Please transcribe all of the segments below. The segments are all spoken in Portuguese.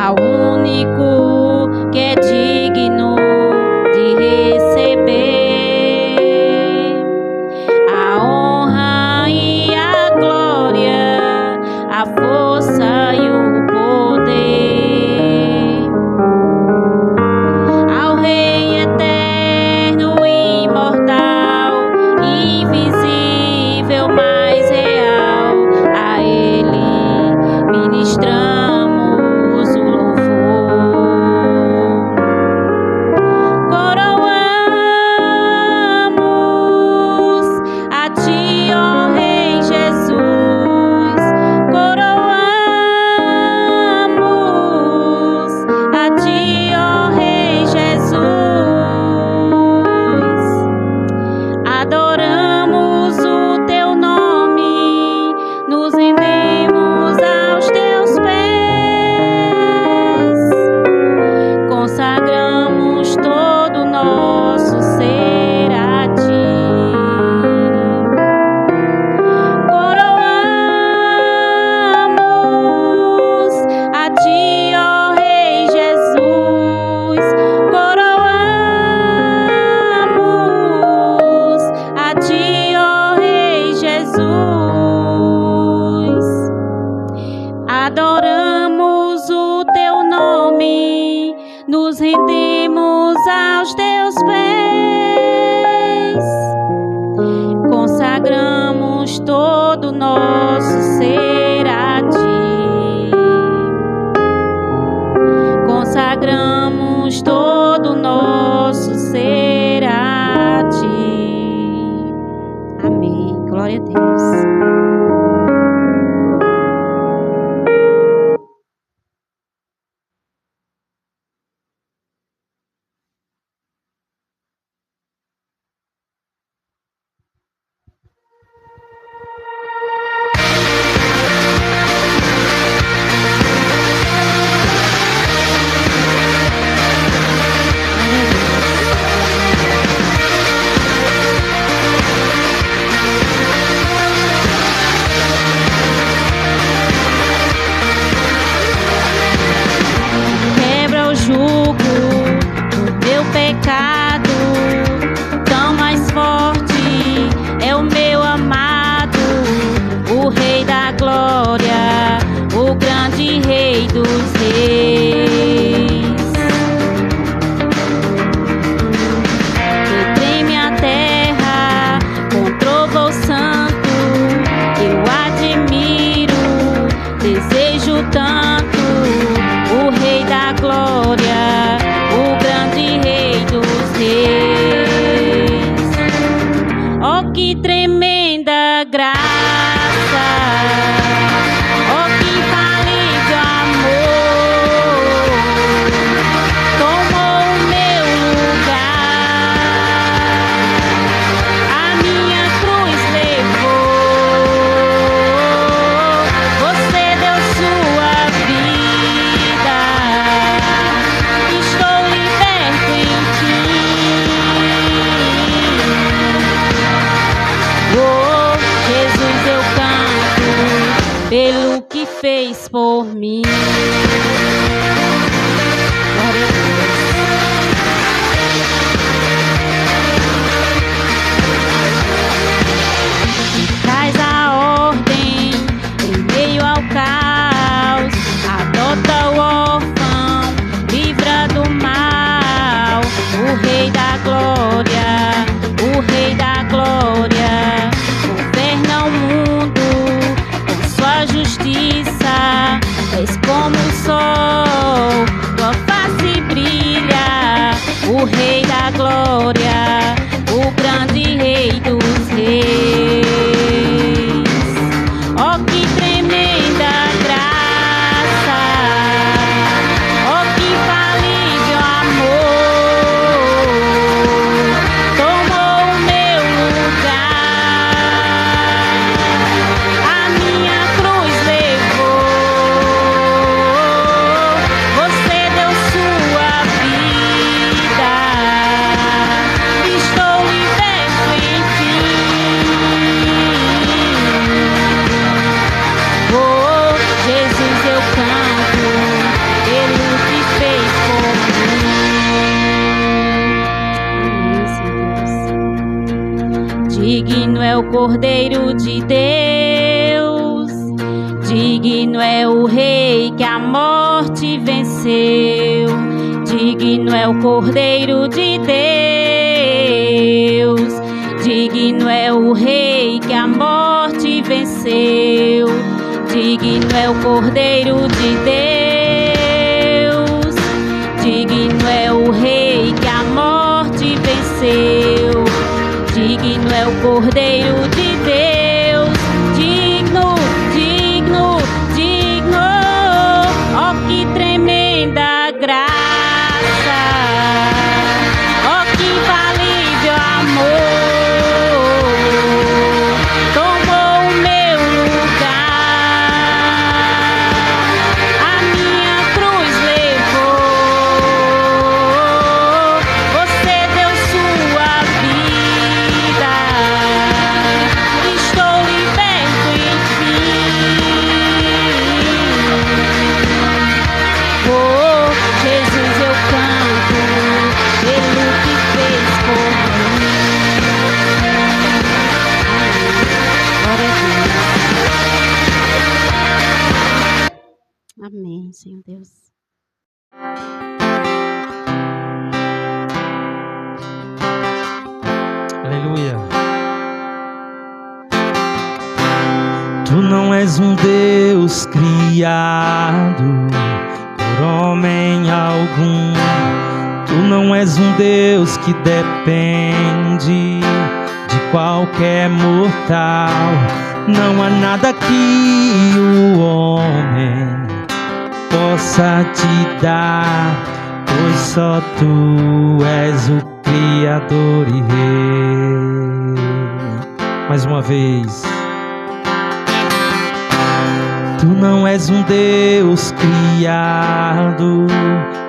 ao único que é digno de receber a honra e a glória, a força e o poder, ao Rei eterno, imortal, invisível, mais real, a Ele ministramos o louvor. Coroamos a Ti, ó Rei Jesus, coroamos a Ti, ó Rei Jesus, adoramos o Teu nome, nos rendemos aos Teus pés, consagramos todo o nosso ser a Ti. Coroamos a Ti, ó Rei Jesus, coroamos a Ti, ó Rei Jesus, adoramos o Teu nome, nos rendemos aos Teus pés, consagramos todo o nosso ser a Ti, consagramos todo o nosso ser a Ti. Amém. Glória a Deus. Quebra o jugo do meu pecado, tão mais forte é o meu amado, o Rei da glória, o grande Rei dos reis. Que treme a terra com trovão santo, eu admiro, desejo tanto o Rei da glória, o grande Rei dos reis. Oh, que tremenda graça! Oh, que infalível amor! Tomou o meu lugar, a minha cruz levou. Você deu sua vida, estou liberto em Ti. Oh, Jesus, eu canto pelo que fez por mim. Glória a Deus. Traz a ordem em meio ao caos, adota o órfão, livra do mal, o Rei da glória, o Rei da glória, governa o mundo com sua justiça, és como o sol, tua face brilha, o Rei da glória, o grande Rei dos reis. Oh, que tremenda graça! Oh, que infalível amor! Tomou o meu lugar, a minha cruz levou. Você deu sua vida, estou liberto em Ti. Oh, Jesus, eu canto pelo Digno é o Cordeiro de Deus, digno é o Rei que a morte venceu. Digno é o Cordeiro de Deus, digno é o Rei que a morte venceu. Digno é o Cordeiro de Deus, digno é o Rei que a morte venceu. Digno é o Cordeiro de Deus, digno, digno, digno. Oh, que tremenda graça, oh, que infalível amor, tomou o meu lugar, a minha cruz levou, você deu sua vida, estou liberto enfim. Oh, Jesus, eu canto pelo que fez por mim. Glória a Deus. Amém, Senhor Deus. Aleluia. Tu não és um Deus criado por homem algum. Tu não és um Deus que depende de qualquer mortal. Não há nada que o homem possa te dar, pois só tu és o Criador e Rei. Mais uma vez. Tu não és um Deus criado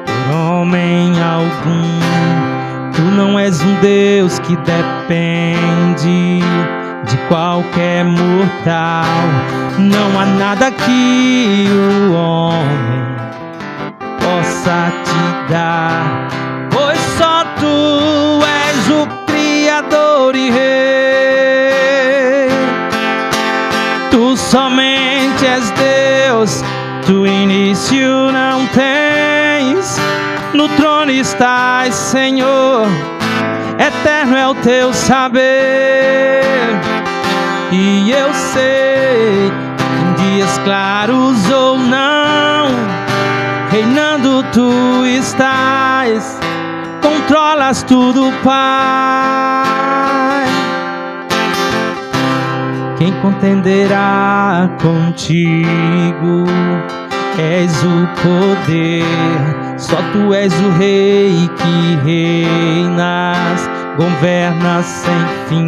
por homem algum. Tu não és um Deus que depende de qualquer mortal. Não há nada que o homem possa te dar, pois só tu és o Criador e Rei. Tu somente és Deus, tu início não tens. No trono estás, Senhor, eterno é o teu saber. E eu sei, em dias claros ou não, reinando tu estás, controlas tudo, Pai. Quem contenderá contigo? És o poder, só tu és o Rei que reinas, governas sem fim.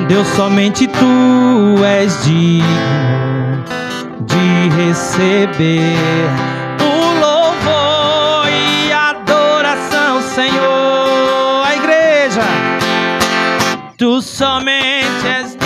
Deus, somente tu és digno de receber o louvor e adoração, Senhor. A igreja, tu somente és Deus.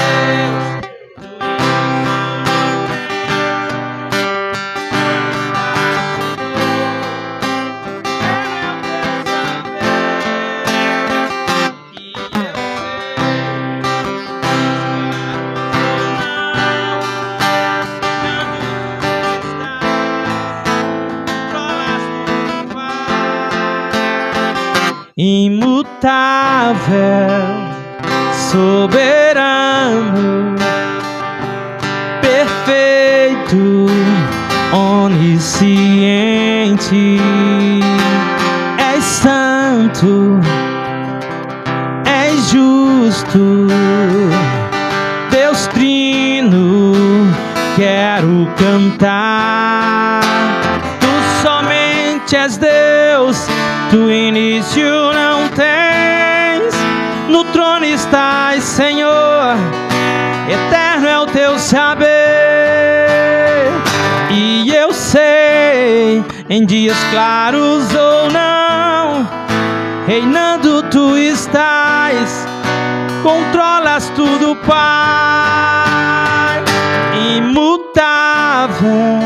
Imutável, soberano, perfeito, onisciente, és santo, és justo, Deus trino, quero cantar. Tu somente és Deus, tu início não tens. No trono estás, Senhor, eterno é o teu saber. E eu sei, em dias claros ou não, reinando tu estás, controlas tudo, Pai. Imutável,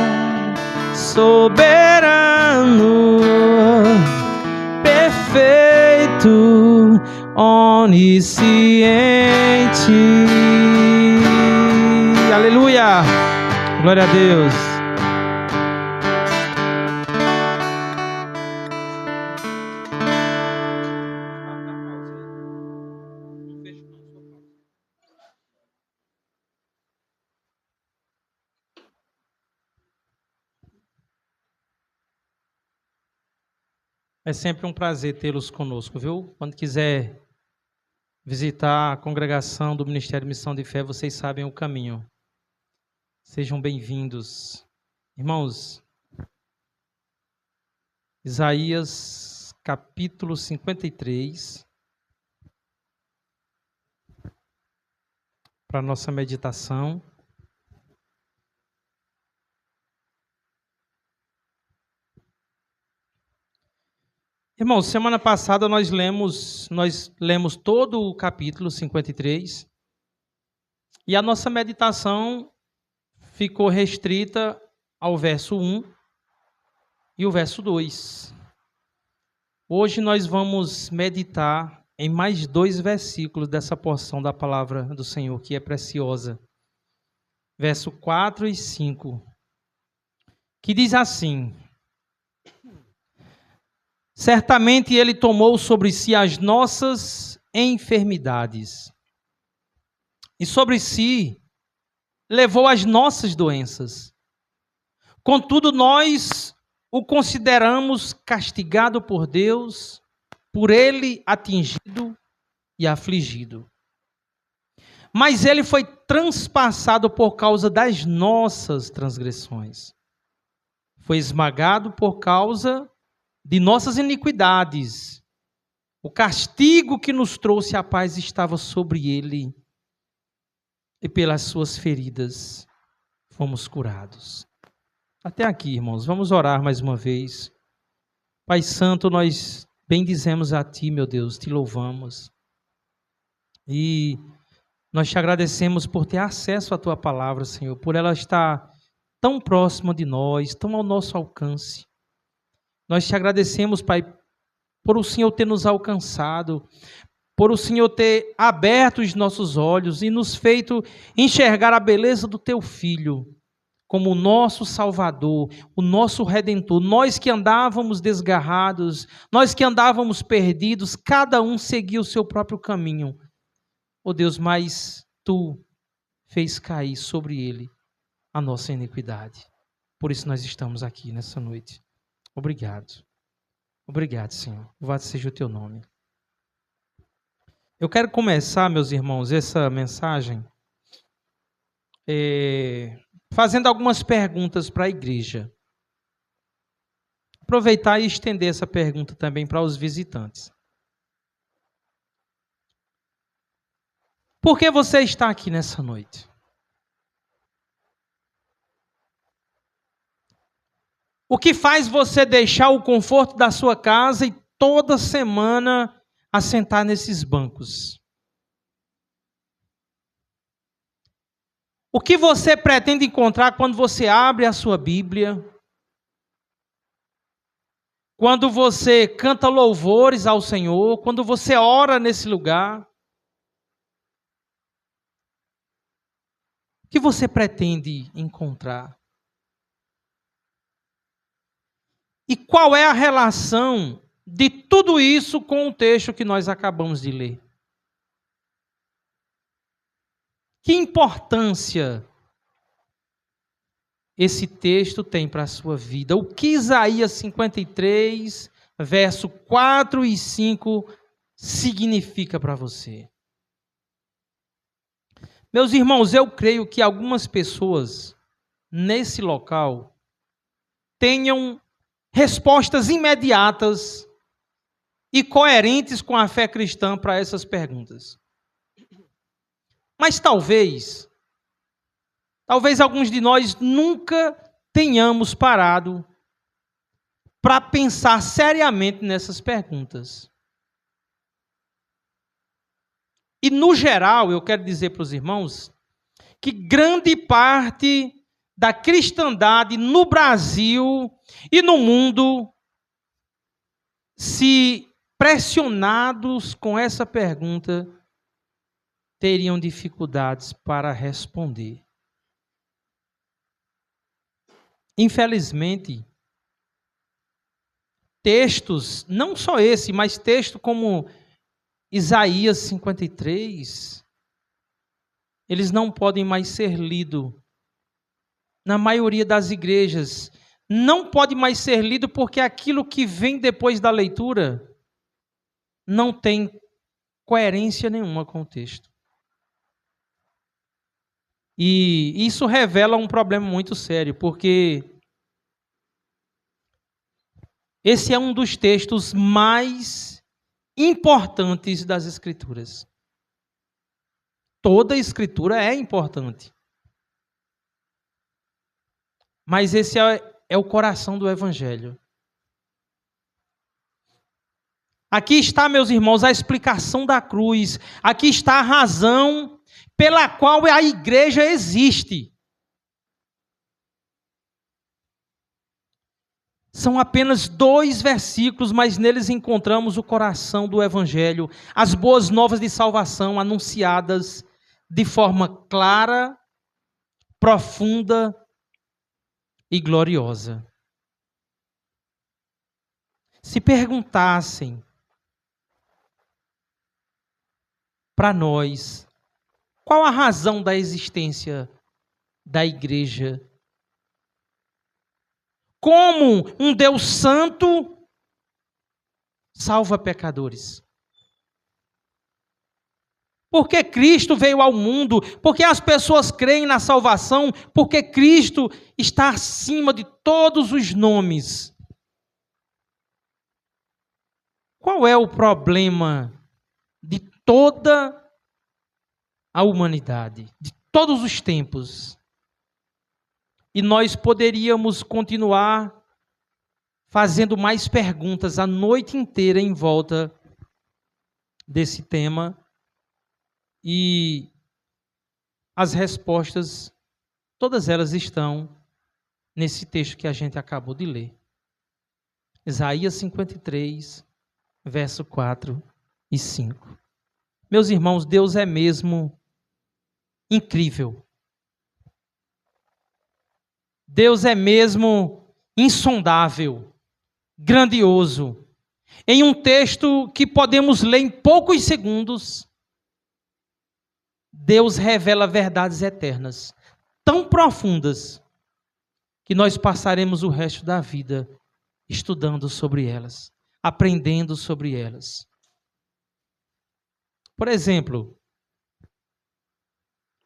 soberano, perfeito, onisciente, Aleluia! Glória a Deus. É sempre um prazer tê-los conosco, viu? Quando quiser visitar a congregação do Ministério Missão de Fé, vocês sabem o caminho. Sejam bem-vindos. Irmãos, Isaías capítulo 53, para a nossa meditação. Irmãos, semana passada nós lemos todo o capítulo 53 e a nossa meditação ficou restrita ao verso 1 e o verso 2. Hoje nós vamos meditar em mais 2 versículos dessa porção da palavra do Senhor, que é preciosa. Verso 4 e 5, que diz assim: certamente Ele tomou sobre si as nossas enfermidades e sobre si levou as nossas doenças. Contudo, nós o consideramos castigado por Deus, por Ele atingido e afligido. Mas Ele foi transpassado por causa das nossas transgressões. Foi esmagado por causa de nossas iniquidades. O castigo que nos trouxe a paz estava sobre ele, e pelas suas feridas fomos curados. Até aqui, irmãos, vamos orar mais uma vez. Pai Santo, nós bendizemos a Ti, meu Deus, Te louvamos. E nós Te agradecemos por ter acesso à Tua palavra, Senhor, por ela estar tão próxima de nós, tão ao nosso alcance. Nós Te agradecemos, Pai, por o Senhor ter nos alcançado, por o Senhor ter aberto os nossos olhos e nos feito enxergar a beleza do Teu Filho como o nosso Salvador, o nosso Redentor. Nós que andávamos desgarrados, nós que andávamos perdidos, cada um seguia o seu próprio caminho. Oh Deus, mas Tu fez cair sobre ele a nossa iniquidade. Por isso nós estamos aqui nessa noite. Obrigado. Obrigado, Senhor. Louvado seja o Teu nome. Eu quero começar, meus irmãos, essa mensagem fazendo algumas perguntas para a igreja. Aproveitar e estender essa pergunta também para os visitantes. Por que você está aqui nessa noite? O que faz você deixar o conforto da sua casa e toda semana assentar nesses bancos? O que você pretende encontrar quando você abre a sua Bíblia? Quando você canta louvores ao Senhor? Quando você ora nesse lugar? O que você pretende encontrar? E qual é a relação de tudo isso com o texto que nós acabamos de ler? Que importância esse texto tem para a sua vida? O que Isaías 53, verso 4 e 5 significa para você? Meus irmãos, eu creio que algumas pessoas nesse local tenham respostas imediatas e coerentes com a fé cristã para essas perguntas. Mas talvez alguns de nós nunca tenhamos parado para pensar seriamente nessas perguntas. E no geral, eu quero dizer para os irmãos que grande parte da cristandade no Brasil e no mundo, se pressionados com essa pergunta, teriam dificuldades para responder. Infelizmente, textos, não só esse, mas texto como Isaías 53, eles não podem mais ser lidos. Na maioria das igrejas, não pode mais ser lido porque aquilo que vem depois da leitura não tem coerência nenhuma com o texto. E isso revela um problema muito sério, porque esse é um dos textos mais importantes das Escrituras. Toda a Escritura é importante. Mas esse é o coração do Evangelho. Aqui está, meus irmãos, a explicação da cruz. Aqui está a razão pela qual a igreja existe. São apenas 2 versículos, mas neles encontramos o coração do Evangelho, as boas novas de salvação anunciadas de forma clara, profunda e gloriosa. Se perguntassem para nós qual a razão da existência da igreja, como um Deus santo salva pecadores? Porque Cristo veio ao mundo, porque as pessoas creem na salvação, porque Cristo está acima de todos os nomes. Qual é o problema de toda a humanidade, de todos os tempos? E nós poderíamos continuar fazendo mais perguntas a noite inteira em volta desse tema. E as respostas, todas elas estão nesse texto que a gente acabou de ler. Isaías 53, verso 4 e 5. Meus irmãos, Deus é mesmo incrível. Deus é mesmo insondável, grandioso. Em um texto que podemos ler em poucos segundos, Deus revela verdades eternas, tão profundas, que nós passaremos o resto da vida estudando sobre elas, aprendendo sobre elas. Por exemplo,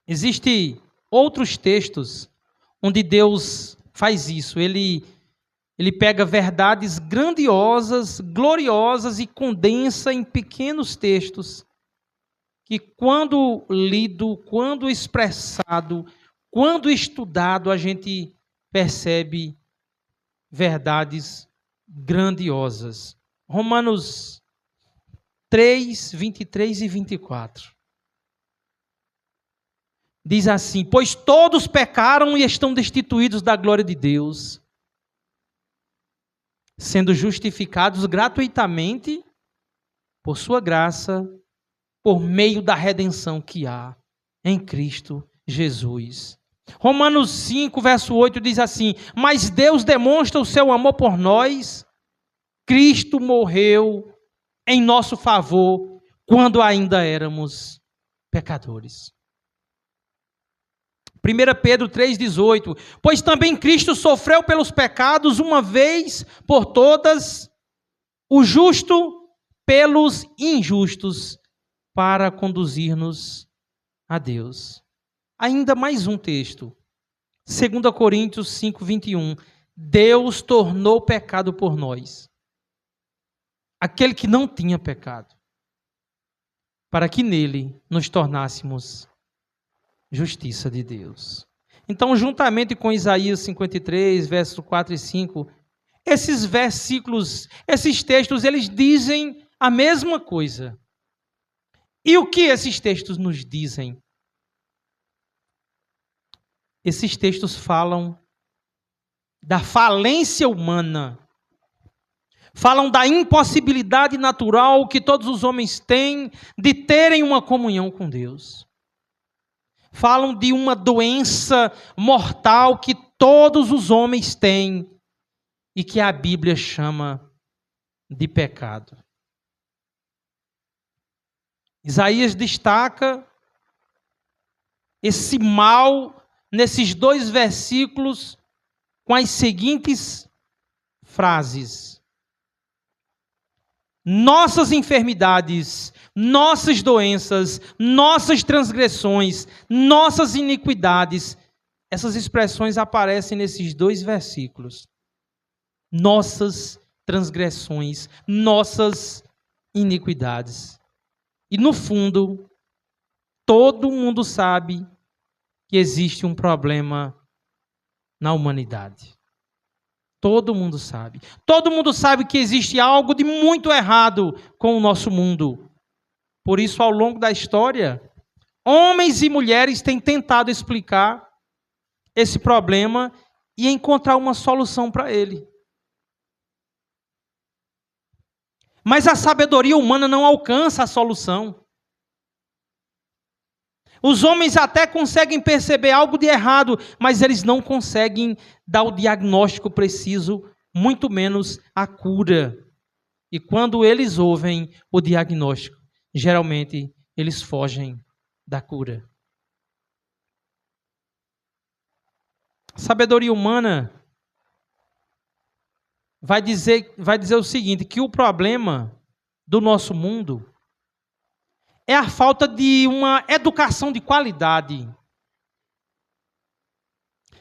existem outros textos onde Deus faz isso. Ele pega verdades grandiosas, gloriosas e condensa em pequenos textos que, quando lido, quando expressado, quando estudado, a gente percebe verdades grandiosas. Romanos 3, 23 e 24. Diz assim: pois todos pecaram e estão destituídos da glória de Deus, sendo justificados gratuitamente por sua graça, por meio da redenção que há em Cristo Jesus. Romanos 5, verso 8 diz assim: mas Deus demonstra o seu amor por nós, Cristo morreu em nosso favor quando ainda éramos pecadores. 1 Pedro 3,18, pois também Cristo sofreu pelos pecados uma vez por todas, o justo pelos injustos, para conduzir-nos a Deus. Ainda mais um texto, 2 Coríntios 5:21, Deus tornou pecado por nós, aquele que não tinha pecado, para que nele nos tornássemos justiça de Deus. Então, juntamente com Isaías 53, versos 4 e 5, esses versículos, esses textos, eles dizem a mesma coisa. E o que esses textos nos dizem? Esses textos falam da falência humana, falam da impossibilidade natural que todos os homens têm de terem uma comunhão com Deus. falam de uma doença mortal que todos os homens têm e que a Bíblia chama de pecado. Isaías destaca esse mal nesses 2 versículos com as seguintes frases: nossas enfermidades, nossas doenças, nossas transgressões, nossas iniquidades. Essas expressões aparecem nesses 2 versículos. Nossas transgressões, nossas iniquidades. E no fundo, todo mundo sabe que existe um problema na humanidade. Todo mundo sabe. Todo mundo sabe que existe algo de muito errado com o nosso mundo. Por isso, ao longo da história, homens e mulheres têm tentado explicar esse problema e encontrar uma solução para ele. Mas a sabedoria humana não alcança a solução. Os homens até conseguem perceber algo de errado, mas eles não conseguem dar o diagnóstico preciso, muito menos a cura. E quando eles ouvem o diagnóstico, geralmente eles fogem da cura. A sabedoria humana vai dizer o seguinte, que o problema do nosso mundo é a falta de uma educação de qualidade.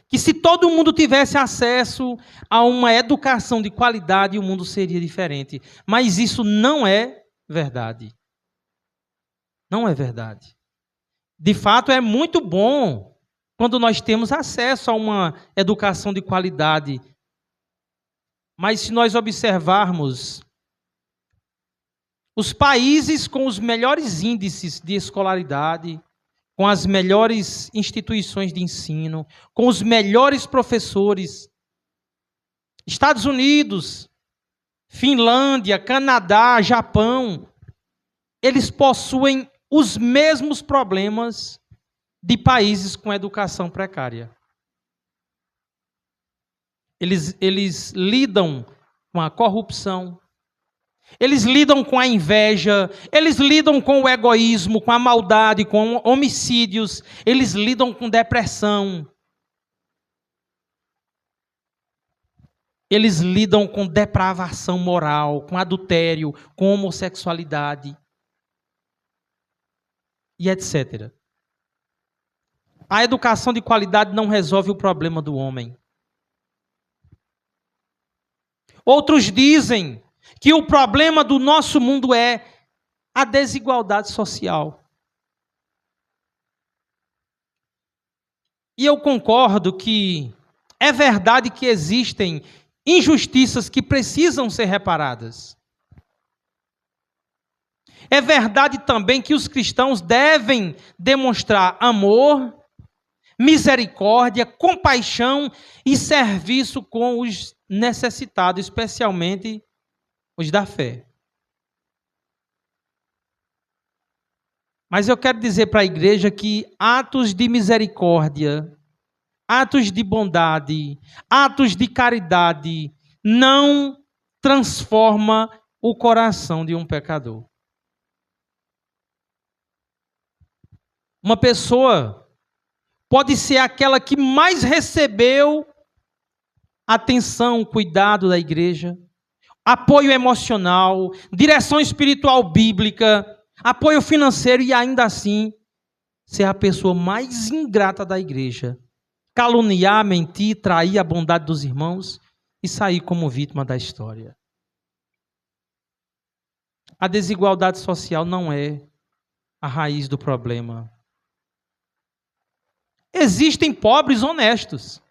Que se todo mundo tivesse acesso a uma educação de qualidade, o mundo seria diferente. Mas isso não é verdade. Não é verdade. De fato, é muito bom quando nós temos acesso a uma educação de qualidade. Mas se nós observarmos os países com os melhores índices de escolaridade, com as melhores instituições de ensino, com os melhores professores, Estados Unidos, Finlândia, Canadá, Japão, eles possuem os mesmos problemas de países com educação precária. Eles lidam com a corrupção, eles lidam com a inveja, eles lidam com o egoísmo, com a maldade, com homicídios, eles lidam com depressão, eles lidam com depravação moral, com adultério, com homossexualidade e etc. A educação de qualidade não resolve o problema do homem. Outros dizem que o problema do nosso mundo é a desigualdade social. E eu concordo que é verdade que existem injustiças que precisam ser reparadas. É verdade também que os cristãos devem demonstrar amor, misericórdia, compaixão e serviço com os necessitados, especialmente os da fé. Mas eu quero dizer para a igreja que atos de misericórdia, atos de bondade, atos de caridade não transforma o coração de um pecador. Uma pessoa pode ser aquela que mais recebeu atenção, cuidado da igreja, apoio emocional, direção espiritual bíblica, apoio financeiro e ainda assim ser a pessoa mais ingrata da igreja. Caluniar, mentir, trair a bondade dos irmãos e sair como vítima da história. A desigualdade social não é a raiz do problema. Existem pobres honestos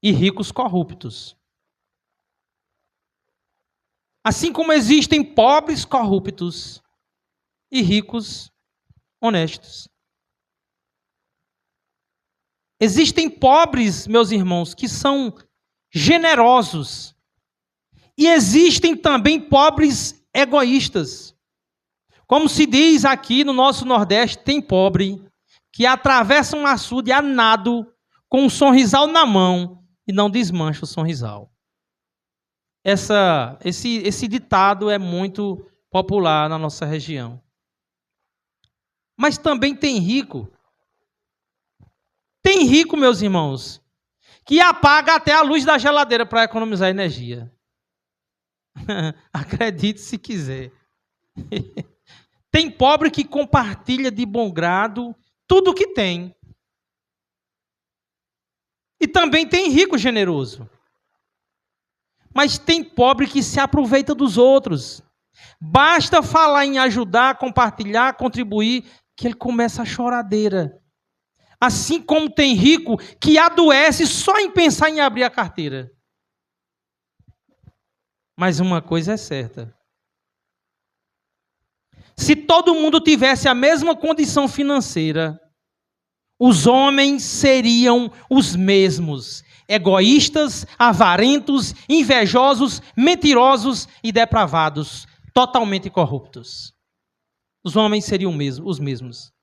e ricos corruptos. Assim como existem pobres corruptos e ricos honestos. Existem pobres, meus irmãos, que são generosos. E existem também pobres egoístas. Como se diz aqui no nosso Nordeste, tem pobre que atravessa um açude a nado com um sorrisal na mão e não desmancha o sorrisal. Esse ditado é muito popular na nossa região. Mas também tem rico. Tem rico, meus irmãos, que apaga até a luz da geladeira para economizar energia. Acredite se quiser. Tem pobre que compartilha de bom grado tudo o que tem. E também tem rico generoso. Mas tem pobre que se aproveita dos outros. Basta falar em ajudar, compartilhar, contribuir, que ele começa a choradeira. Assim como tem rico que adoece só em pensar em abrir a carteira. Mas uma coisa é certa. Se todo mundo tivesse a mesma condição financeira, os homens seriam os mesmos. Egoístas, avarentos, invejosos, mentirosos e depravados. Totalmente corruptos. Os homens seriam os mesmos.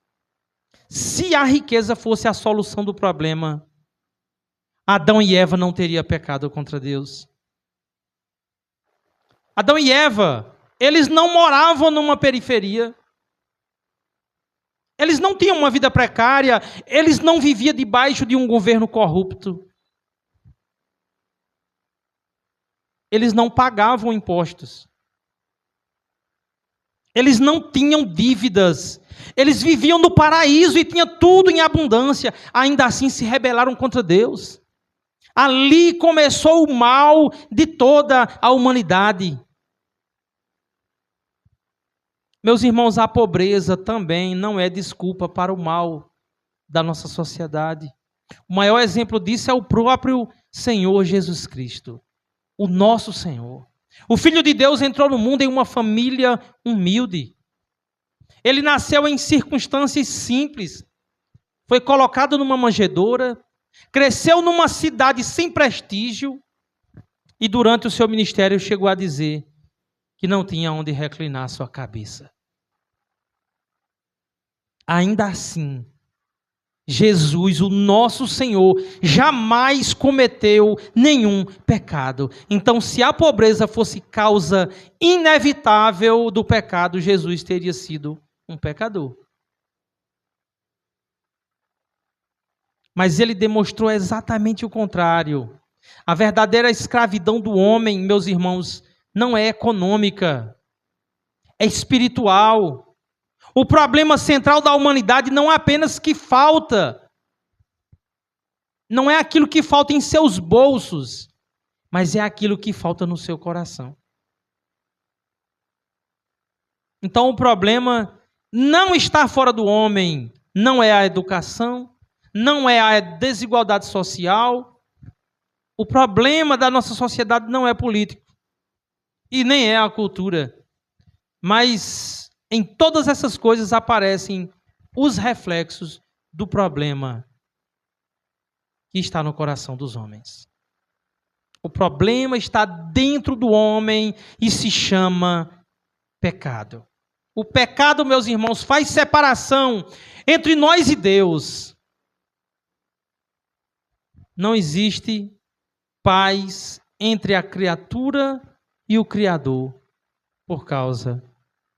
Se a riqueza fosse a solução do problema, Adão e Eva não teriam pecado contra Deus. Adão e Eva, eles não moravam numa periferia. Eles não tinham uma vida precária. Eles não viviam debaixo de um governo corrupto. Eles não pagavam impostos. Eles não tinham dívidas. Eles viviam no paraíso e tinham tudo em abundância. Ainda assim se rebelaram contra Deus. Ali começou o mal de toda a humanidade. Meus irmãos, a pobreza também não é desculpa para o mal da nossa sociedade. O maior exemplo disso é o próprio Senhor Jesus Cristo, o nosso Senhor. O Filho de Deus entrou no mundo em uma família humilde. Ele nasceu em circunstâncias simples. Foi colocado numa manjedoura, cresceu numa cidade sem prestígio e durante o seu ministério chegou a dizer que não tinha onde reclinar sua cabeça. Ainda assim, Jesus, o nosso Senhor, jamais cometeu nenhum pecado. Então, se a pobreza fosse causa inevitável do pecado, Jesus teria sido um pecador. Mas ele demonstrou exatamente o contrário. A verdadeira escravidão do homem, meus irmãos, não é econômica, é espiritual. O problema central da humanidade não é apenas que falta, não é aquilo que falta em seus bolsos, mas é aquilo que falta no seu coração. Então o problema não está fora do homem, não é a educação, não é a desigualdade social. O problema da nossa sociedade não é político e nem é a cultura, mas em todas essas coisas aparecem os reflexos do problema que está no coração dos homens. O problema está dentro do homem e se chama pecado. O pecado, meus irmãos, faz separação entre nós e Deus. Não existe paz entre a criatura e o Criador por causa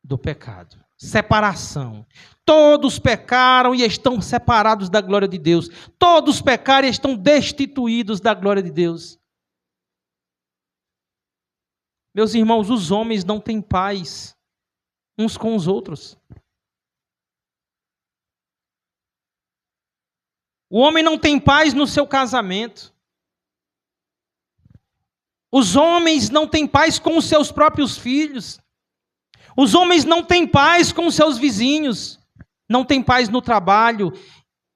do pecado. Separação. Todos pecaram e estão separados da glória de Deus. Todos pecaram e estão destituídos da glória de Deus. Meus irmãos, os homens não têm paz uns com os outros. O homem não tem paz no seu casamento. Os homens não têm paz com os seus próprios filhos. Os homens não têm paz com os seus vizinhos. Não têm paz no trabalho.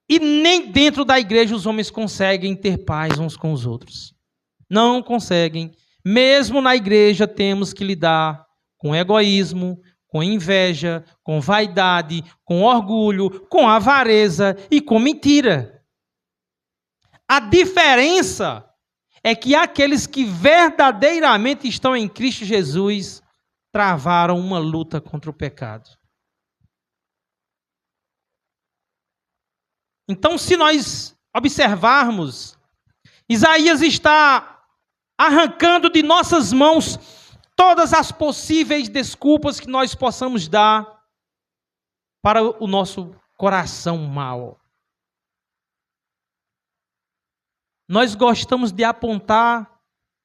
E nem dentro da igreja os homens conseguem ter paz uns com os outros. Não conseguem. Mesmo na igreja temos que lidar com egoísmo, com inveja, com vaidade, com orgulho, com avareza e com mentira. A diferença é que aqueles que verdadeiramente estão em Cristo Jesus travaram uma luta contra o pecado. Então, se nós observarmos, Isaías está arrancando de nossas mãos todas as possíveis desculpas que nós possamos dar para o nosso coração mau. Nós gostamos de apontar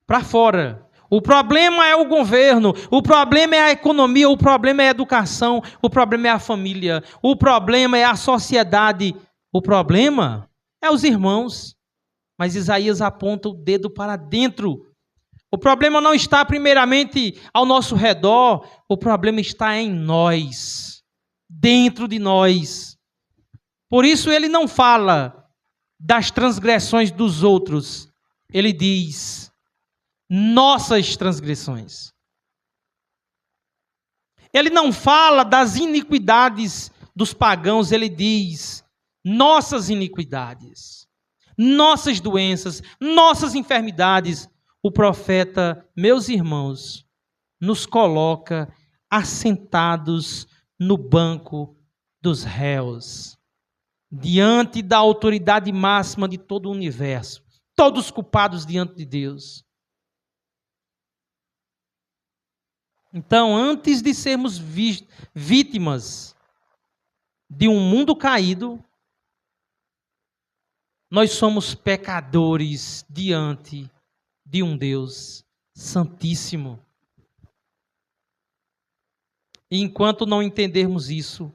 para fora. O problema é o governo, o problema é a economia, o problema é a educação, o problema é a família, o problema é a sociedade, o problema é os irmãos. Mas Isaías aponta o dedo para dentro. O problema não está primeiramente ao nosso redor, o problema está em nós, dentro de nós. Por isso ele não fala das transgressões dos outros, ele diz nossas transgressões. Ele não fala das iniquidades dos pagãos, ele diz nossas iniquidades, nossas doenças, nossas enfermidades. O profeta, meus irmãos, nos coloca assentados no banco dos réus, diante da autoridade máxima de todo o universo, todos culpados diante de Deus. Então, antes de sermos vítimas de um mundo caído, nós somos pecadores diante de um Deus santíssimo. E enquanto não entendermos isso,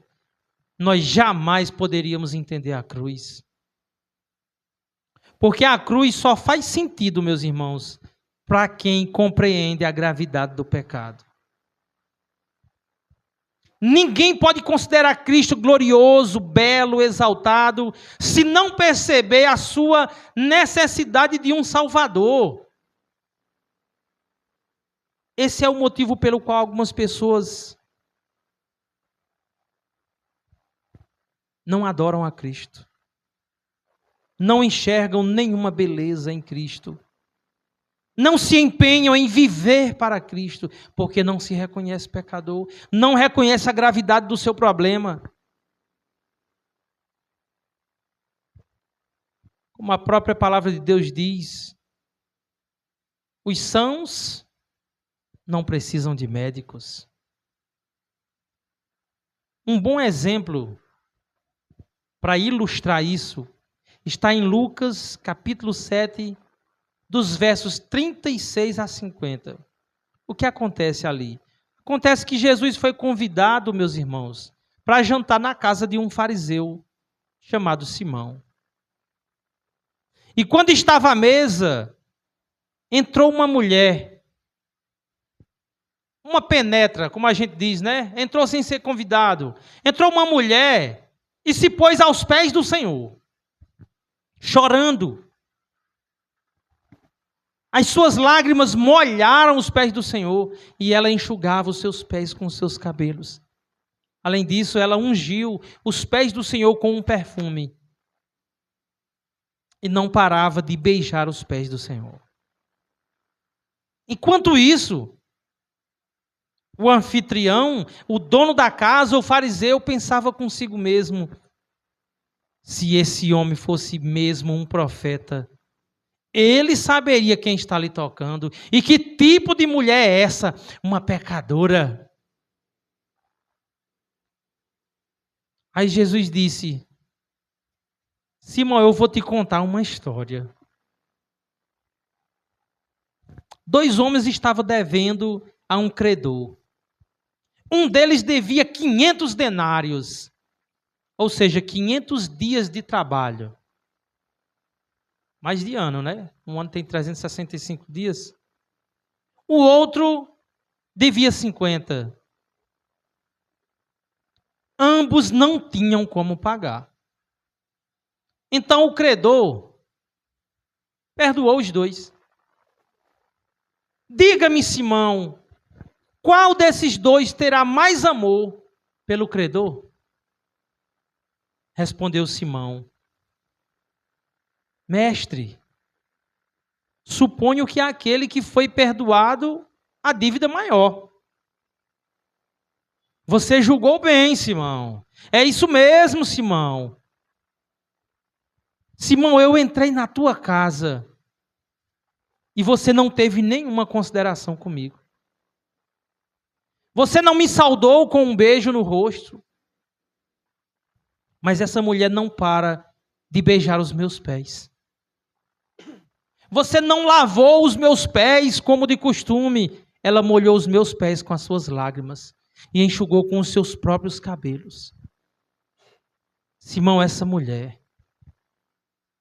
nós jamais poderíamos entender a cruz. Porque a cruz só faz sentido, meus irmãos, para quem compreende a gravidade do pecado. Ninguém pode considerar Cristo glorioso, belo, exaltado, se não perceber a sua necessidade de um Salvador. Esse é o motivo pelo qual algumas pessoas não adoram a Cristo. Não enxergam nenhuma beleza em Cristo. Não se empenham em viver para Cristo, porque não se reconhece pecador, não reconhece a gravidade do seu problema. Como a própria palavra de Deus diz, os sãos não precisam de médicos. Um bom exemplo para ilustrar isso está em Lucas, capítulo 7, dos versos 36 a 50. O que acontece ali? Acontece que Jesus foi convidado, meus irmãos, para jantar na casa de um fariseu chamado Simão. E quando estava à mesa, entrou uma mulher, uma penetra, como a gente diz, né? Entrou sem ser convidado. Entrou uma mulher e se pôs aos pés do Senhor, chorando. As suas lágrimas molharam os pés do Senhor e ela enxugava os seus pés com os seus cabelos. Além disso, ela ungiu os pés do Senhor com um perfume e não parava de beijar os pés do Senhor. Enquanto isso, o anfitrião, o dono da casa, o fariseu, pensava consigo mesmo: se esse homem fosse mesmo um profeta, ele saberia quem está ali tocando. E que tipo de mulher é essa? Uma pecadora. Aí Jesus disse: Simão, eu vou te contar uma história. 2 homens estavam devendo a um credor. Um deles devia 500 denários, ou seja, 500 dias de trabalho. Mais de ano, né? Um ano tem 365 dias. O outro devia 50. Ambos não tinham como pagar. Então o credor perdoou os 2. Diga-me, Simão, qual desses 2 terá mais amor pelo credor? Respondeu Simão: Mestre, suponho que é aquele que foi perdoado a dívida maior. Você julgou bem, Simão. É isso mesmo, Simão. Simão, eu entrei na tua casa e você não teve nenhuma consideração comigo. Você não me saudou com um beijo no rosto. Mas essa mulher não para de beijar os meus pés. Você não lavou os meus pés como de costume. Ela molhou os meus pés com as suas lágrimas e enxugou com os seus próprios cabelos. Simão, essa mulher,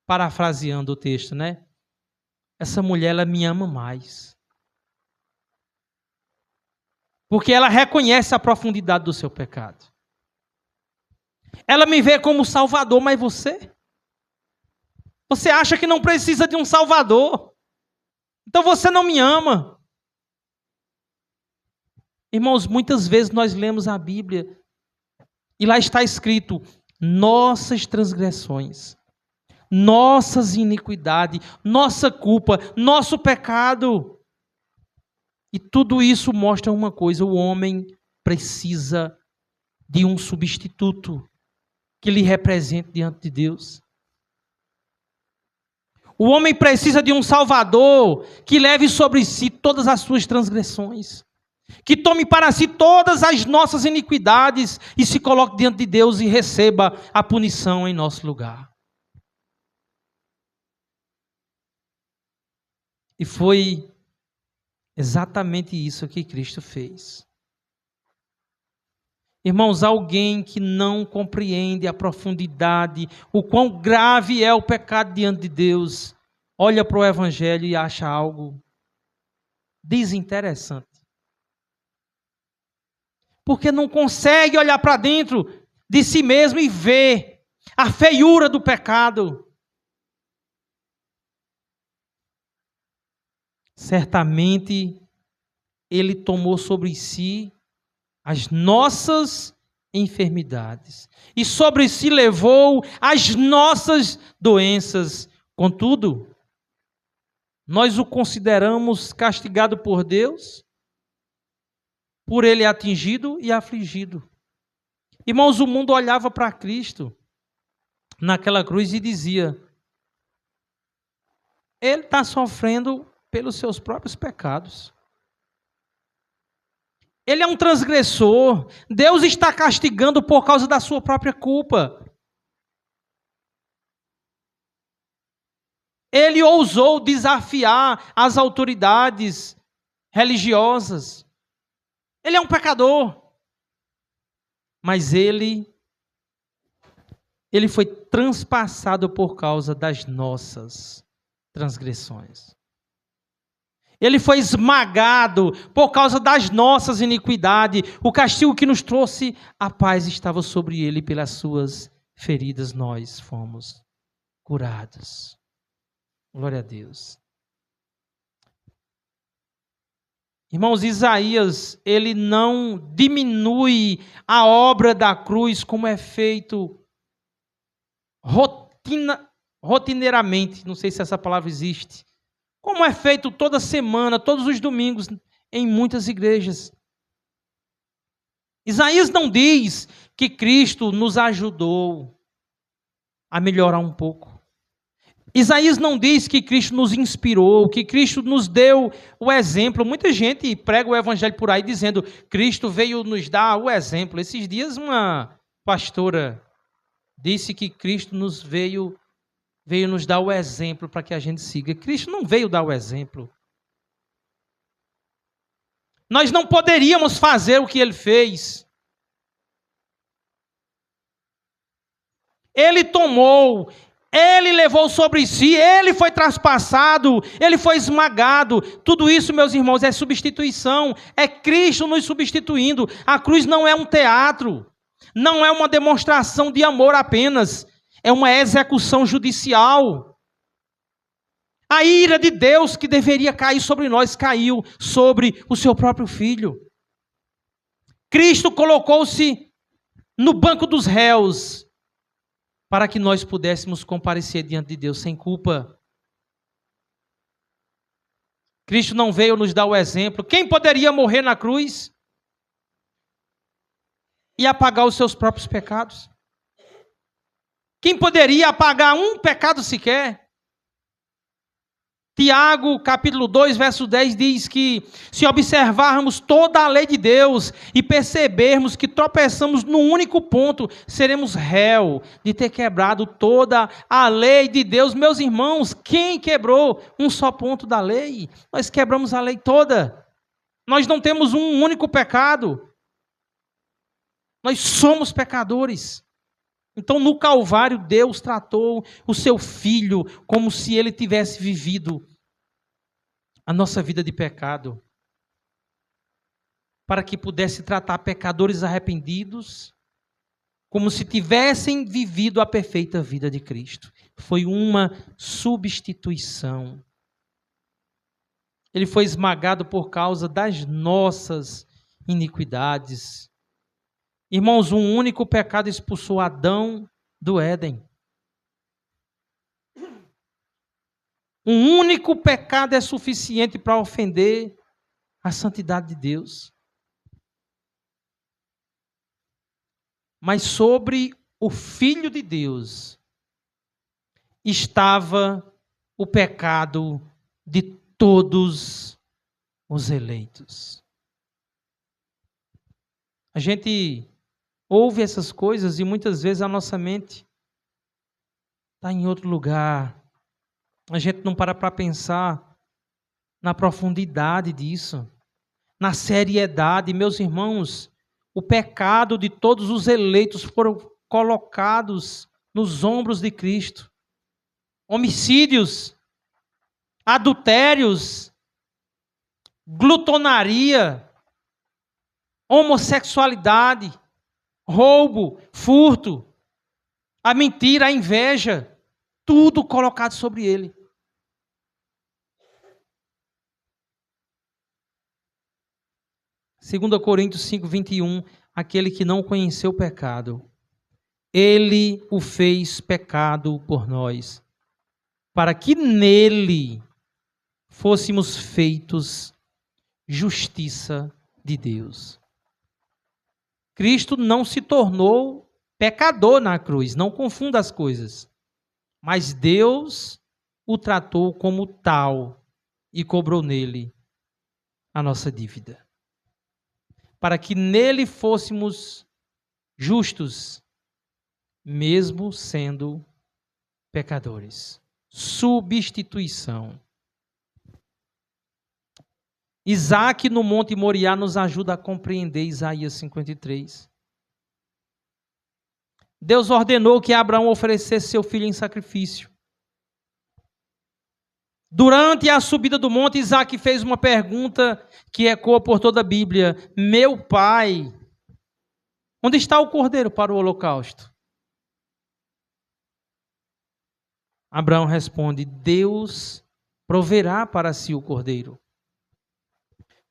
parafraseando o texto, né? Essa mulher, ela me ama mais. Porque ela reconhece a profundidade do seu pecado. Ela me vê como Salvador, mas você acha que não precisa de um Salvador. Então você não me ama. Irmãos, muitas vezes nós lemos a Bíblia e lá está escrito: nossas transgressões, nossas iniquidades, nossa culpa, nosso pecado. E tudo isso mostra uma coisa: o homem precisa de um substituto que lhe represente diante de Deus. O homem precisa de um Salvador que leve sobre si todas as suas transgressões, que tome para si todas as nossas iniquidades e se coloque diante de Deus e receba a punição em nosso lugar. E foi exatamente isso que Cristo fez. Irmãos, alguém que não compreende a profundidade, o quão grave é o pecado diante de Deus, olha para o Evangelho e acha algo desinteressante. Porque não consegue olhar para dentro de si mesmo e ver a feiura do pecado. Certamente, Ele tomou sobre si as nossas enfermidades e sobre si levou as nossas doenças. Contudo, nós o consideramos castigado por Deus, por Ele atingido e afligido. Irmãos, o mundo olhava para Cristo naquela cruz e dizia: Ele está sofrendo pelos seus próprios pecados. Ele é um transgressor. Deus está castigando por causa da sua própria culpa. Ele ousou desafiar as autoridades religiosas. Ele é um pecador. Mas ele foi transpassado por causa das nossas transgressões. Ele foi esmagado por causa das nossas iniquidades. O castigo que nos trouxe a paz estava sobre ele, pelas suas feridas nós fomos curados. Glória a Deus. Irmãos, Isaías, ele não diminui a obra da cruz como é feito rotineiramente, não sei se essa palavra existe, como é feito toda semana, todos os domingos, em muitas igrejas. Isaías não diz que Cristo nos ajudou a melhorar um pouco. Isaías não diz que Cristo nos inspirou, que Cristo nos deu o exemplo. Muita gente prega o evangelho por aí dizendo: Cristo veio nos dar o exemplo. Esses dias uma pastora disse que Cristo veio nos dar o exemplo para que a gente siga. Cristo não veio dar o exemplo. Nós não poderíamos fazer o que Ele fez. Ele tomou, Ele levou sobre si, Ele foi traspassado, Ele foi esmagado. Tudo isso, meus irmãos, é substituição. É Cristo nos substituindo. A cruz não é um teatro. Não é uma demonstração de amor apenas. É uma execução judicial. A ira de Deus que deveria cair sobre nós, caiu sobre o seu próprio Filho. Cristo colocou-se no banco dos réus para que nós pudéssemos comparecer diante de Deus sem culpa. Cristo não veio nos dar o exemplo. Quem poderia morrer na cruz e apagar os seus próprios pecados? Quem poderia apagar um pecado sequer? Tiago, capítulo 2, verso 10, diz que se observarmos toda a lei de Deus e percebermos que tropeçamos num único ponto, seremos réu de ter quebrado toda a lei de Deus. Meus irmãos, quem quebrou um só ponto da lei? Nós quebramos a lei toda. Nós não temos um único pecado. Nós somos pecadores. Então, no Calvário, Deus tratou o seu Filho como se ele tivesse vivido a nossa vida de pecado, para que pudesse tratar pecadores arrependidos como se tivessem vivido a perfeita vida de Cristo. Foi uma substituição. Ele foi esmagado por causa das nossas iniquidades. Irmãos, um único pecado expulsou Adão do Éden. Um único pecado é suficiente para ofender a santidade de Deus. Mas sobre o Filho de Deus estava o pecado de todos os eleitos. A gente ouve essas coisas e muitas vezes a nossa mente está em outro lugar. A gente não para pensar na profundidade disso, na seriedade. Meus irmãos, o pecado de todos os eleitos foram colocados nos ombros de Cristo. Homicídios, adultérios, glutonaria, homossexualidade, roubo, furto, a mentira, a inveja, tudo colocado sobre ele. 2 Coríntios 5, 21, aquele que não conheceu o pecado, ele o fez pecado por nós, para que nele fôssemos feitos justiça de Deus. Cristo não se tornou pecador na cruz, não confunda as coisas. Mas Deus o tratou como tal e cobrou nele a nossa dívida. Para que nele fôssemos justos, mesmo sendo pecadores. Substituição. Isaac no Monte Moriá nos ajuda a compreender Isaías 53. Deus ordenou que Abraão oferecesse seu filho em sacrifício. Durante a subida do monte, Isaac fez uma pergunta que ecoa por toda a Bíblia. Meu pai, onde está o cordeiro para o holocausto? Abraão responde, Deus proverá para si o cordeiro.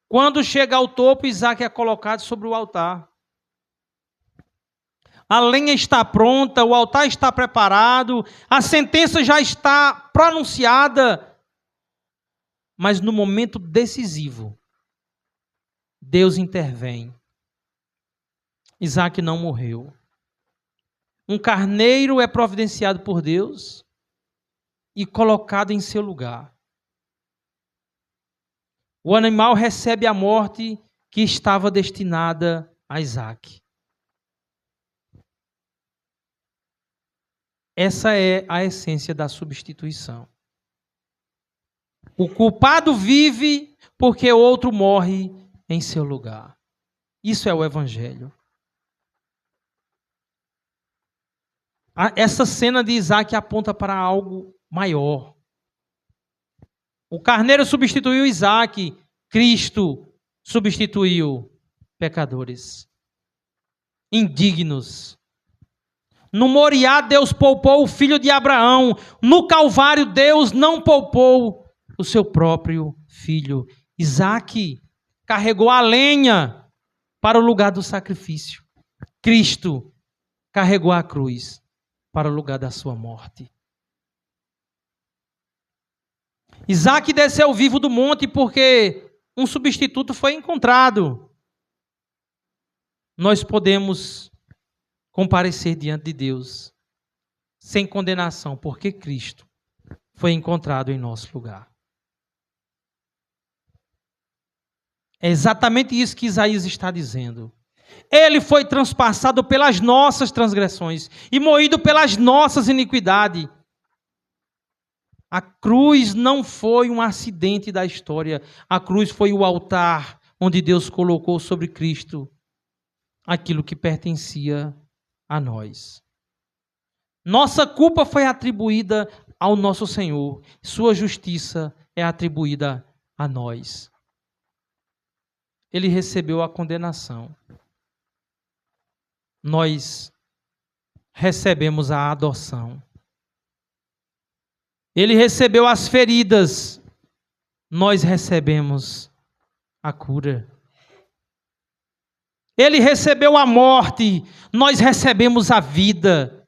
Quando chega ao topo, Isaac é colocado sobre o altar. A lenha está pronta, o altar está preparado, a sentença já está pronunciada. Mas no momento decisivo, Deus intervém. Isaac não morreu. Um carneiro é providenciado por Deus e colocado em seu lugar. O animal recebe a morte que estava destinada a Isaac. Essa é a essência da substituição. O culpado vive porque outro morre em seu lugar. Isso é o Evangelho. Essa cena de Isaac aponta para algo maior. O carneiro substituiu Isaac, Cristo substituiu pecadores, indignos. No Moriá, Deus poupou o filho de Abraão. No Calvário, Deus não poupou o seu próprio filho. Isaac carregou a lenha para o lugar do sacrifício. Cristo carregou a cruz para o lugar da sua morte. Isaac desceu vivo do monte porque um substituto foi encontrado. Nós podemos comparecer diante de Deus sem condenação, porque Cristo foi encontrado em nosso lugar. É exatamente isso que Isaías está dizendo. Ele foi transpassado pelas nossas transgressões e moído pelas nossas iniquidades. A cruz não foi um acidente da história. A cruz foi o altar onde Deus colocou sobre Cristo aquilo que pertencia a nós. Nossa culpa foi atribuída ao nosso Senhor. Sua justiça é atribuída a nós. Ele recebeu a condenação. Nós recebemos a adoção. Ele recebeu as feridas. Nós recebemos a cura. Ele recebeu a morte. Nós recebemos a vida.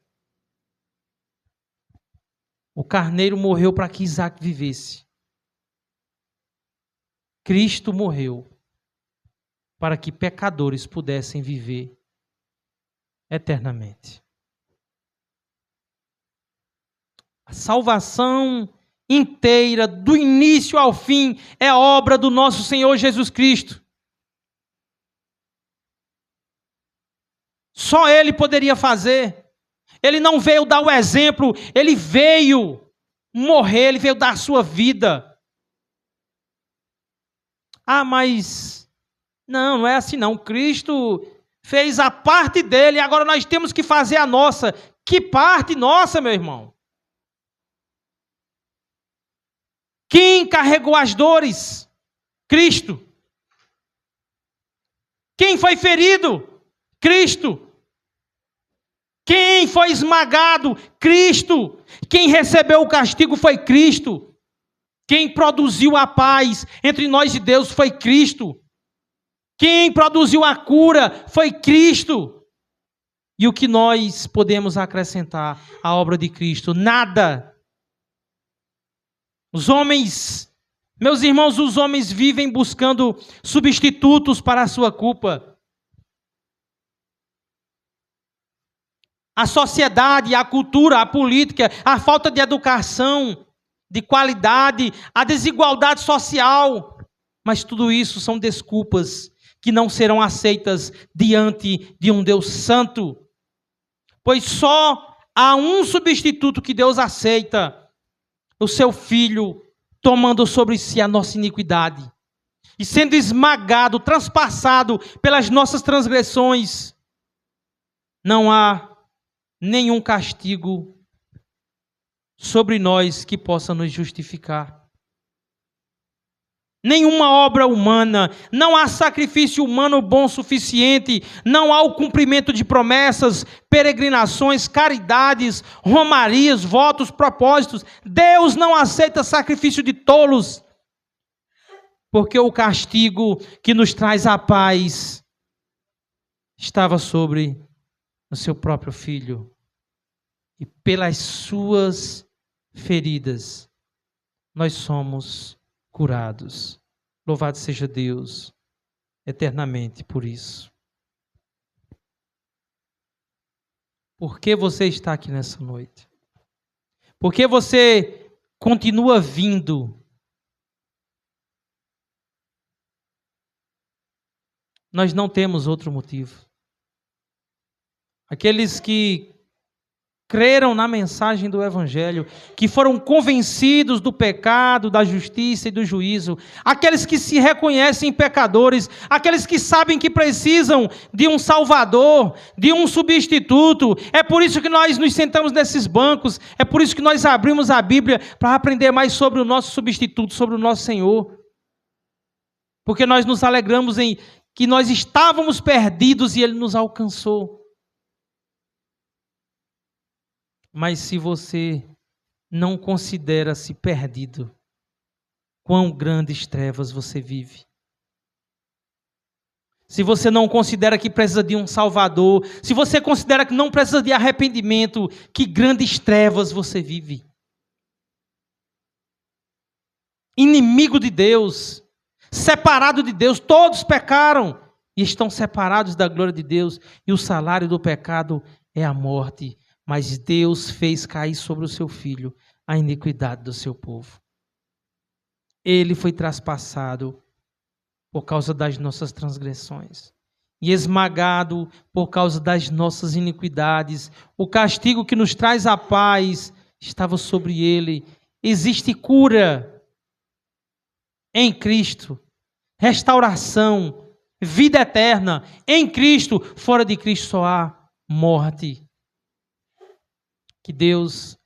O carneiro morreu para que Isaac vivesse. Cristo morreu para que pecadores pudessem viver eternamente. A salvação inteira, do início ao fim, é obra do nosso Senhor Jesus Cristo. Só Ele poderia fazer. Ele não veio dar o exemplo, Ele veio morrer, Ele veio dar a sua vida. Ah, mas não é assim não. Cristo fez a parte dele, agora nós temos que fazer a nossa. Que parte nossa, meu irmão? Quem carregou as dores? Cristo. Quem foi ferido? Cristo. Quem foi esmagado? Cristo. Quem recebeu o castigo foi Cristo. Quem produziu a paz entre nós e Deus foi Cristo. Quem produziu a cura foi Cristo. E o que nós podemos acrescentar à obra de Cristo? Nada. Os homens, meus irmãos, os homens vivem buscando substitutos para a sua culpa. A sociedade, a cultura, a política, a falta de educação, de qualidade, a desigualdade social. Mas tudo isso são desculpas que não serão aceitas diante de um Deus santo. Pois só há um substituto que Deus aceita: o seu Filho tomando sobre si a nossa iniquidade e sendo esmagado, transpassado pelas nossas transgressões. Não há nenhum castigo sobre nós que possa nos justificar. Nenhuma obra humana, não há sacrifício humano bom o suficiente, não há o cumprimento de promessas, peregrinações, caridades, romarias, votos, propósitos. Deus não aceita sacrifício de tolos, porque o castigo que nos traz a paz estava sobre o seu próprio Filho, e pelas suas feridas nós somos curados. Louvado seja Deus eternamente por isso. Por que você está aqui nessa noite? Por que você continua vindo? Nós não temos outro motivo. Aqueles que creram na mensagem do Evangelho, que foram convencidos do pecado, da justiça e do juízo, aqueles que se reconhecem pecadores, aqueles que sabem que precisam de um Salvador, de um substituto. É por isso que nós nos sentamos nesses bancos, é por isso que nós abrimos a Bíblia para aprender mais sobre o nosso substituto, sobre o nosso Senhor. Porque nós nos alegramos em que nós estávamos perdidos e Ele nos alcançou. Mas se você não considera-se perdido, quão grandes trevas você vive. Se você não considera que precisa de um Salvador, se você considera que não precisa de arrependimento, que grandes trevas você vive. Inimigo de Deus, separado de Deus, todos pecaram e estão separados da glória de Deus, e o salário do pecado é a morte. mas Deus fez cair sobre o seu Filho a iniquidade do seu povo. Ele foi traspassado por causa das nossas transgressões e esmagado por causa das nossas iniquidades. O castigo que nos traz a paz estava sobre ele. Existe cura em Cristo, restauração, vida eterna em Cristo. Fora de Cristo só há morte. Que Deus,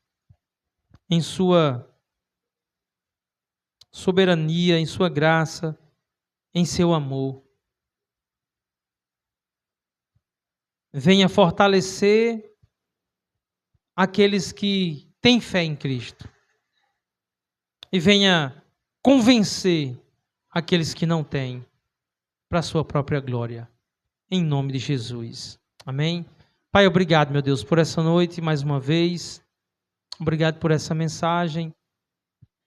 em sua soberania, em sua graça, em seu amor, venha fortalecer aqueles que têm fé em Cristo e venha convencer aqueles que não têm para a sua própria glória, em nome de Jesus. Amém? Pai, obrigado, meu Deus, por essa noite mais uma vez. Obrigado por essa mensagem.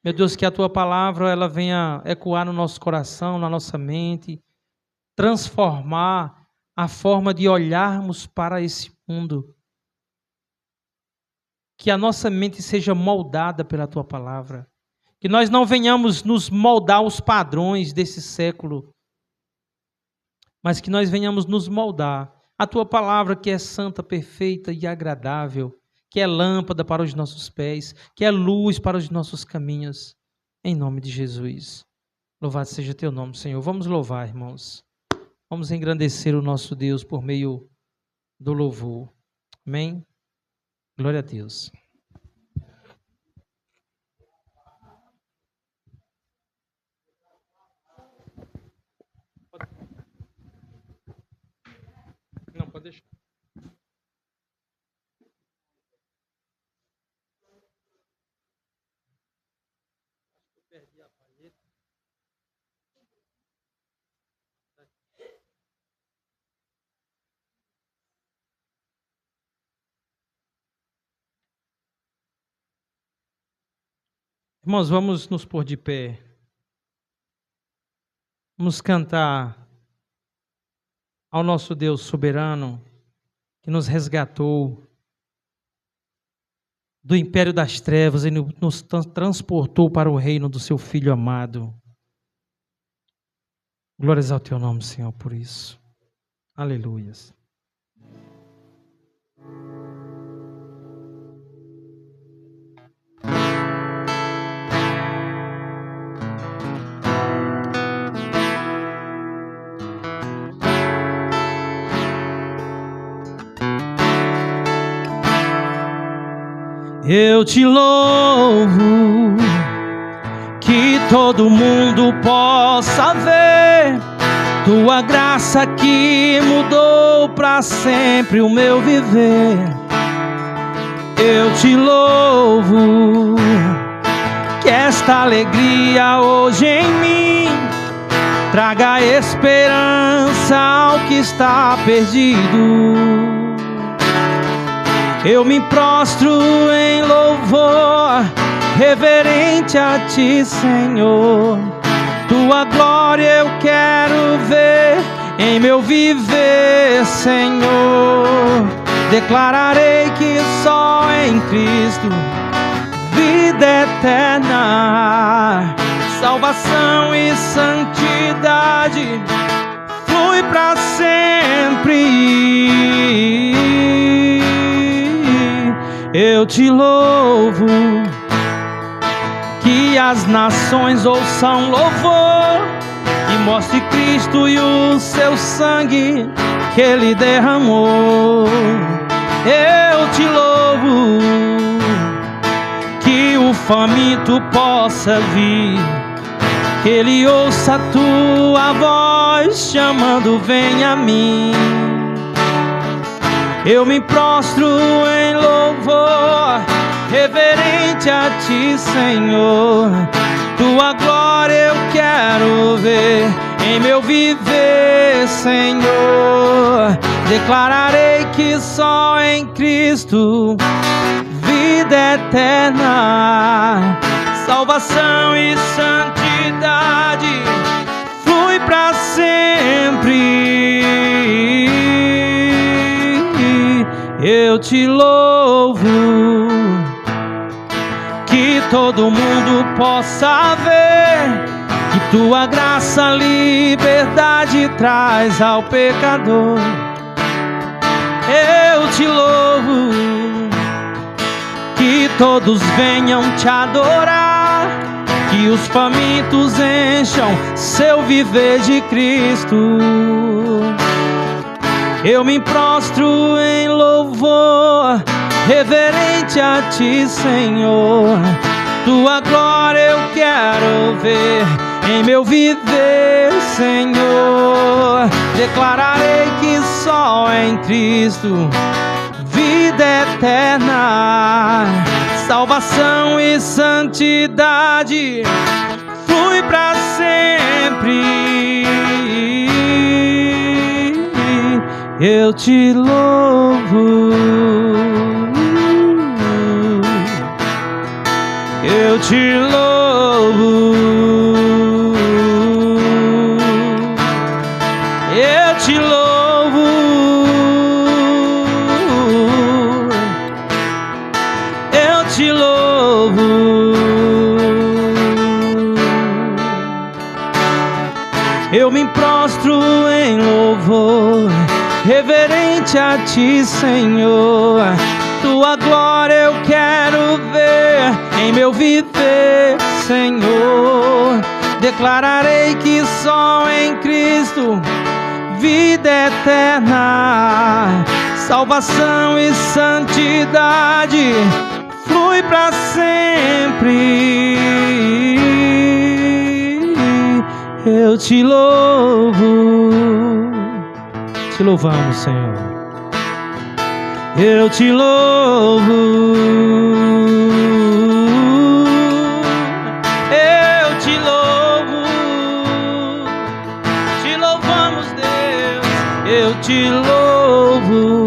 Meu Deus, que a Tua palavra ela venha ecoar no nosso coração, na nossa mente, transformar a forma de olharmos para esse mundo. Que a nossa mente seja moldada pela Tua palavra. Que nós não venhamos nos moldar aos padrões desse século, mas que nós venhamos nos moldar a Tua palavra, que é santa, perfeita e agradável, que é lâmpada para os nossos pés, que é luz para os nossos caminhos, em nome de Jesus. Louvado seja Teu nome, Senhor. Vamos louvar, irmãos. Vamos engrandecer o nosso Deus por meio do louvor. Amém? Glória a Deus. Não, pode deixar. Irmãos, vamos nos pôr de pé. Vamos cantar ao nosso Deus soberano, que nos resgatou do império das trevas e nos transportou para o reino do seu Filho amado. Glórias ao Teu nome, Senhor, por isso. Aleluias. Eu te louvo, que todo mundo possa ver Tua graça que mudou para sempre o meu viver. Eu te louvo, que esta alegria hoje em mim traga esperança ao que está perdido. Eu me prostro em louvor, reverente a Ti, Senhor. Tua glória eu quero ver em meu viver, Senhor. Declararei que só em Cristo vida eterna, salvação e santidade flui para sempre. Eu te louvo, que as nações ouçam louvor e mostre Cristo e o seu sangue que Ele derramou. Eu te louvo, que o faminto possa vir, que ele ouça a Tua voz chamando, vem a mim. Eu me prostro em louvor, reverente a Ti, Senhor. Tua glória eu quero ver em meu viver, Senhor. Declararei que só em Cristo vida eterna, salvação e santidade flui para sempre. Eu te louvo. todo mundo possa ver que tua graça, liberdade traz ao pecador. Eu te louvo, que todos venham te adorar, que os famintos encham seu viver de Cristo. Eu me prostro em louvor, reverente a ti, Senhor. Tua glória eu quero ver em meu viver, Senhor. Declararei que só em Cristo vida eterna, salvação e santidade flui para sempre. Eu te louvo, eu te louvo, eu te louvo, eu te louvo. Eu me prostro em louvor, reverente a ti, Senhor. Tua glória eu quero ver em meu viver, Senhor. Declararei que só em Cristo vida eterna, salvação e santidade flui para sempre. Eu te louvo, te louvamos, Senhor. Eu te louvo, eu te louvo, te louvamos, Deus, eu te louvo.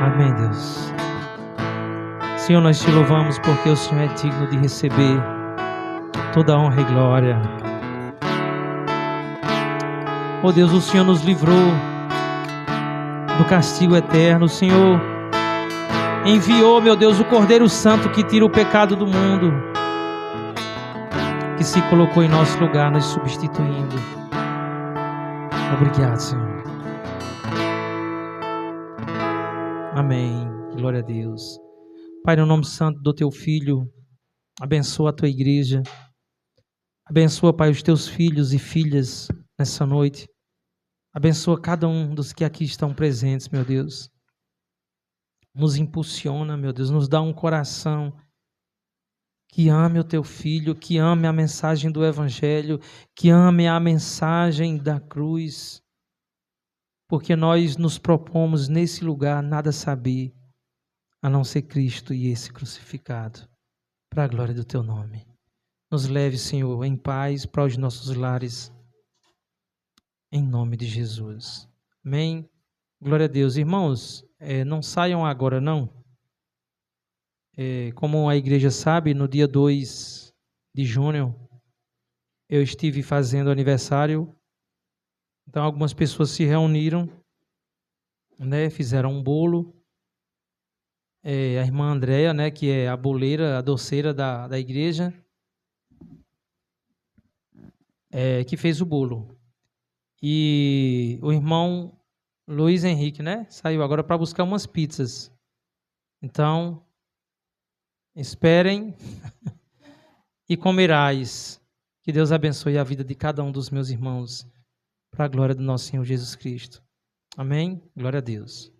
Amém, Deus. Senhor, nós te louvamos porque o Senhor é digno de receber toda a honra e glória. Oh Deus, o Senhor nos livrou do castigo eterno. O Senhor enviou, meu Deus, o Cordeiro Santo que tira o pecado do mundo, que se colocou em nosso lugar, nos substituindo. Obrigado, Senhor. Amém. Glória a Deus. Pai, no nome santo do teu Filho, abençoa a tua igreja. Abençoa, Pai, os teus filhos e filhas nessa noite. Abençoa cada um dos que aqui estão presentes, meu Deus. Nos impulsiona, meu Deus, nos dá um coração que ame o teu Filho, que ame a mensagem do Evangelho, que ame a mensagem da cruz, porque nós nos propomos nesse lugar nada saber, a não ser Cristo e esse crucificado, para a glória do teu nome. Nos leve, Senhor, em paz para os nossos lares, em nome de Jesus. Amém. Glória a Deus. Irmãos, não saiam agora, não. Como a igreja sabe, no dia 2 de junho, eu estive fazendo aniversário. Então, algumas pessoas se reuniram, né, fizeram um bolo. A irmã Andréia, né, que é a boleira, a doceira da igreja, que fez o bolo. E o irmão Luiz Henrique, né, saiu agora para buscar umas pizzas. Então, esperem e comerás. Que Deus abençoe a vida de cada um dos meus irmãos, para a glória do nosso Senhor Jesus Cristo. Amém? Glória a Deus.